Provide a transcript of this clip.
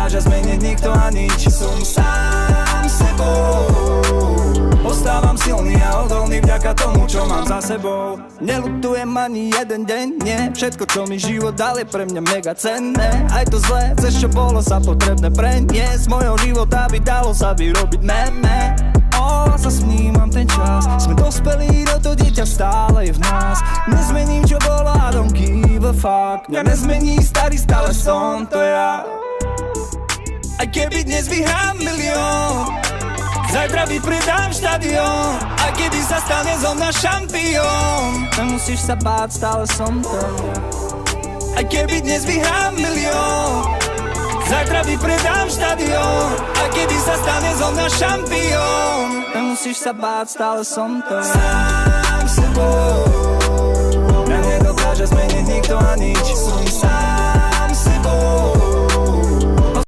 nedokáže zmeniť nikto a nič. Som sám sebou, ostávam silný a odolný vďaka tomu, čo mám za sebou. Neľutujem ani jeden deň, nie. Všetko, čo mi život dal, je pre mňa mega cenné. Aj to zlé, cez čo bolo sa potrebné preniesť. Z mojho života by dalo sa vyrobiť meme. Sa snímam ten čas, sme dospelí, no to dieťa stále je v nás. Nezmením, čo bolo, I don't give a fuck. Mňa nezmení starý, stále som to ja. Aj keby dnes vyhrám milión, zajtra vypredám štadión. Aj kedy sa stane zo mňa šampión, nemusíš sa báť, stále som to ja. Aj keby dnes vyhrám milión, zajtra vypredám štadión. Aj kedy sa stane zo mňa šampión, nemusíš sa báť, stále som to ja. Sám sebou, mňa nedokáže zmeniť nikto a nič.